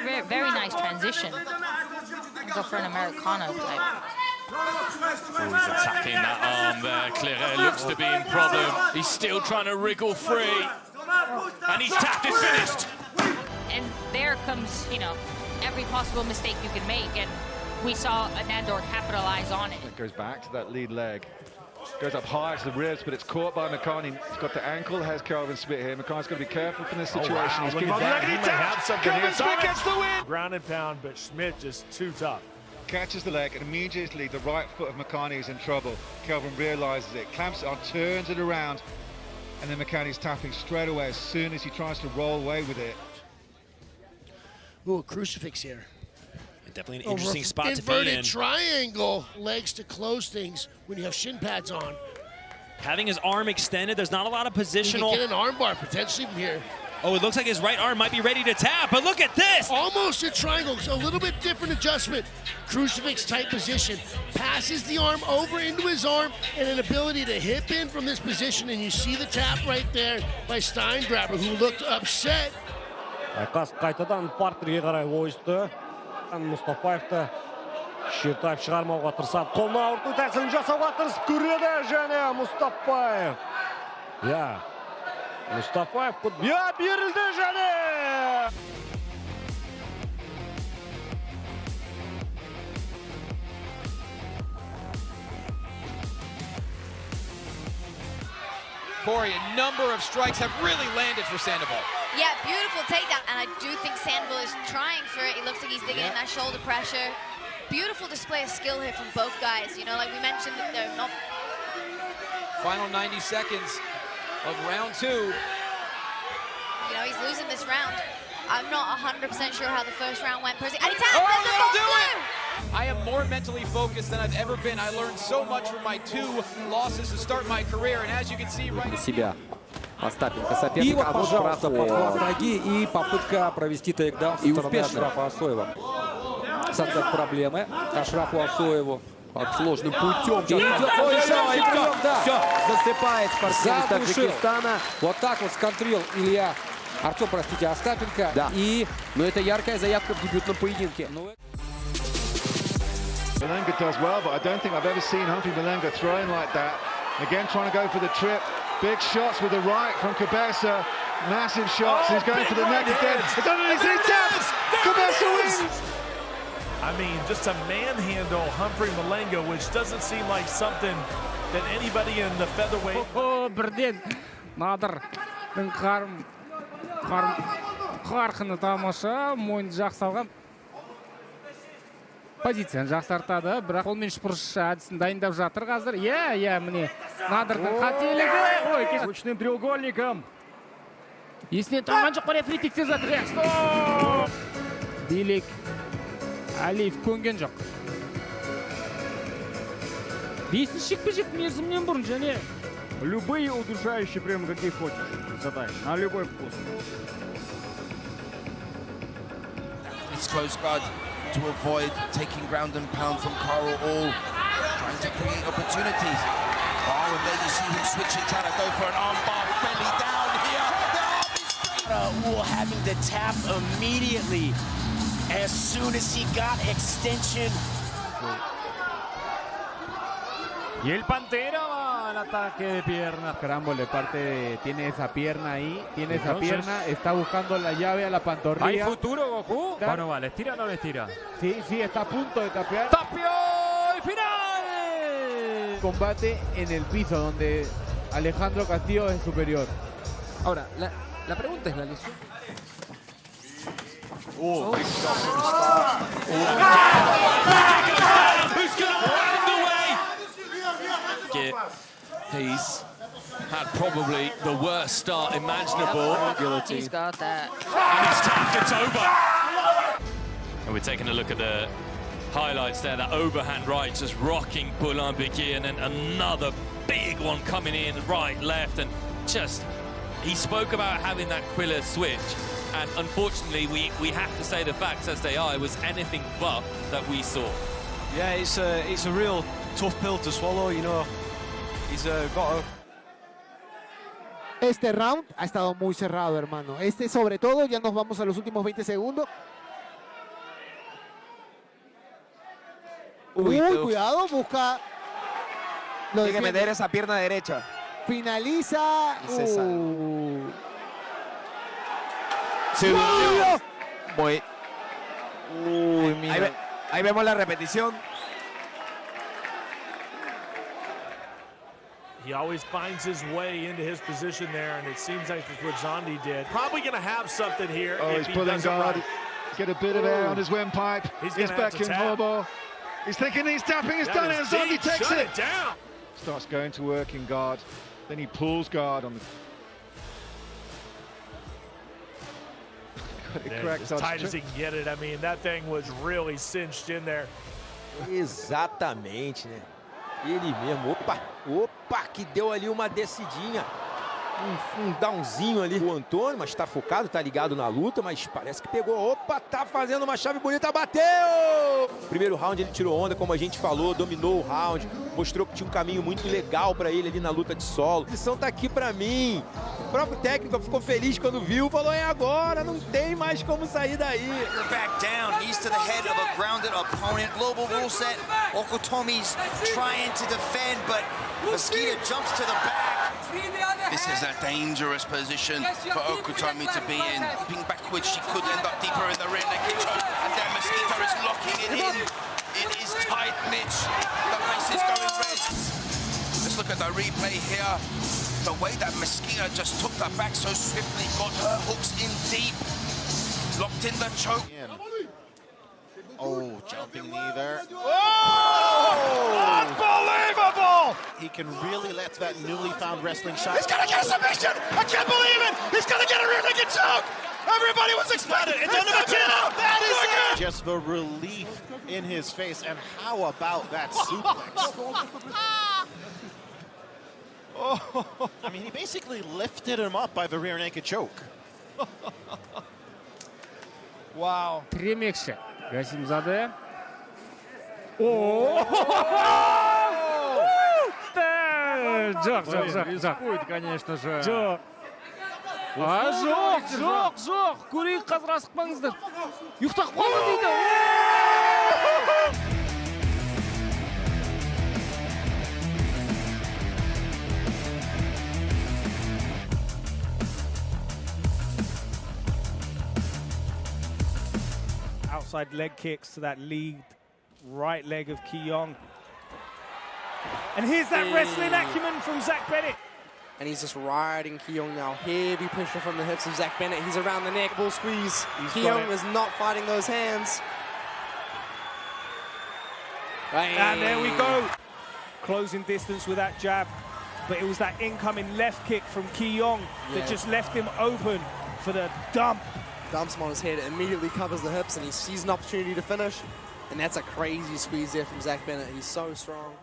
a very, very nice transition. Go for an Americana type. Oh, he's attacking that arm there. Claret looks to be in problem. He's still trying to wriggle free. And he's tapped, it's finished. And there comes, you know, every possible mistake you can make. And we saw Nandor capitalize on it. It goes back to that lead leg. Goes up high to the ribs, but it's caught by McCartney. He's got the ankle, has Kelvin Smith here. McCartney's got to be careful from this situation. Wow. He's Look getting at back. that. He may have something Kelvin here. Smith gets the win! Ground and pound, but Schmidt just too tough. Catches the leg, and immediately the right foot of McCartney is in trouble. Kelvin realizes it, clamps it on, turns it around, and then McCartney's tapping straight away as soon as he tries to roll away with it. Ooh, a crucifix here. Definitely an interesting spot to be in. Inverted triangle legs to close things when you have shin pads on. Having his arm extended, there's not a lot of positional. You can get an armbar potentially from here. Oh, it looks like his right arm might be ready to tap, but look at this! Almost a triangle, so a little bit different adjustment. Crucifix type position. Passes the arm over into his arm and an ability to hip in from this position, and you see the tap right there by Steingrabber, who looked upset. Қайтадан партерге қарай ойысты. Мұстафаевты шертайып шығармауға тырысады. Қолына ауырту тәсілін жасауға тырысып көреді және Мұстафаев. Я. Мұстафаев берілді және. Corey, a number of strikes have really landed for Sandoval. Yeah, beautiful takedown, and I do think Sandoval is trying for it. He looks like he's digging in that shoulder pressure. Beautiful display of skill here from both guys. You know, like we mentioned, that they're not... Final 90 seconds of round two. You know, he's losing this round. I'm not 100% sure how the first round went. And he tapped, that'll do it! I am more mentally focused than I've ever been. I learned so much from my 2 losses to start my career, and as you can see right себя Остапенко соперника, а вот пожалуйста, подхват ноги и попытка провести тейкдаун со стороны Ашрафа Асоева. Создать проблемы Ашрафу Асоеву под сложным путем. Все, засыпает спортсмен из Таджикистана. Вот так вот сконтрил Илья, Артем, простите, Остапенко. Да. И, ну, это яркая заявка в дебютном поединке. Malenga does well, but I don't think I've ever seen Humphrey Malenga throwing like that. Again, trying to go for the trip. Big shots with the right from Cabeza. Massive shots. He's going for the neck again. It's underneath. He taps. Cabeza wins. I mean, just to manhandle Humphrey Malenga, which doesn't seem like something that anybody in the featherweight. Бірден Надыр қарқыны тамаша, мойынды жақсы алған. Позицияны жақсартады, бірақ қолмен шпұрыш әдісін дайындап жатыр қазір. Міне Надырдың қателігі. Ручным треугольником. Есінен тұрған жоқ, рефери тексеріп жатыр. Билік Әлиев көнген жоқ. 5-ші жекпе-жек мерзімнен бұрын және любые удушающие приемы, какие хочешь, задай на любой вкус. It's close guard to avoid taking ground and pound from Carl All, trying to create opportunities. Oh, and there you see him switching, trying to go for an armbar, belly down here. The arm is straight. Having to tap immediately as soon as he got extension. Y el Pantera, el ataque de pierna. Caramba, tiene esa pierna ahí, tiene esa pierna, está buscando la llave a la pantorrilla. ¿Hay futuro, Goku? Bueno, vale, ¿les tira o no les tira? Sí, está a punto de tapear. ¡Tapió! ¡Y final! Combate en el piso, donde Alejandro Castillo es superior. Ahora, la pregunta es la lesión. Oh, big shot from the start. Who's going to find the way? He's had probably the worst start imaginable. He's got that. And it's tapped, it's over. And we're taking a look at the highlights there. That overhand right just rocking Boulain Biki, and then another big one coming in right, left, and just, he spoke about having that Quiller switch. And unfortunately, we have to say the facts as they are. It was anything but that we saw. Yeah, it's a real tough pill to swallow, you know. He's got a... Este round ha estado muy cerrado, hermano. Sobre todo, ya nos vamos a los últimos 20 segundos. Uy, cuidado, busca. Tiene que meter esa pierna derecha. Finaliza. Y se sale. Muy. Uy, mira. Ahí vemos la repetición. He always finds his way into his position there, and it seems like that's what Zondi did. Probably going to have something here. Oh, if he's pulling guard. Right. Get a bit of air on his windpipe. He's back in hobble. He's thinking he's tapping. He's done it. And Zondi takes it. Down. Starts going to work in guard. Then he pulls guard on the. As tight as he can get it. I mean, that thing was really cinched in there. Exatamente, né? Ele mesmo, opa, que deu ali uma descidinha. Um downzinho ali o Antônio, mas tá focado, tá ligado na luta, mas parece que pegou. Opa, tá fazendo uma chave bonita, bateu! Primeiro round ele tirou onda, como a gente falou, dominou o round, mostrou que tinha um caminho muito legal pra ele ali na luta de solo. A lição tá aqui pra mim. O próprio técnico ficou feliz quando viu, falou, é agora, não tem mais como sair daí. Back down, knees to the head of a grounded opponent. Global rule set. Okutomi's trying to defend, but Mosquito jumps to the back. This is a dangerous position for Okutomi to be in. Being backwards, she could end up deeper in the rear naked choke, and then Mosquito is locking it in. It is tight, Mitch. The place is going red. Let's look at the replay here. The way that Mosquito just took the back so swiftly, got her hooks in deep, locked in the choke. Oh, jumping knee there. Oh! Unbelievable! He can really let that newly found wrestling shot. He's gonna get a submission! I can't believe it! He's gonna get a rear naked choke! Everybody was expecting it! It's under the chin! That is it! Just the relief in his face, and how about that suplex? Oh, I mean, he basically lifted him up by the rear naked choke. Wow. Тремекші. Гасимзаде. Жоқ. Конечно же. Жоқ. Жоқ. Көрейік, қазір асықпаңыздар. Ұйықтақ болма дейді. Outside leg kicks to that lead right leg of Ki-Young. And here's that wrestling acumen from Zach Bennett. And he's just riding Ki-Young now. Heavy pressure from the hips of Zach Bennett. He's around the neck, bull squeeze. Ki-Young is not fighting those hands. And there we go. Closing distance with that jab. But it was that incoming left kick from Ki-Young that just left him open for the dump. Dumps him on his head, immediately covers the hips, and he sees an opportunity to finish. And that's a crazy squeeze there from Zach Bennett. He's so strong.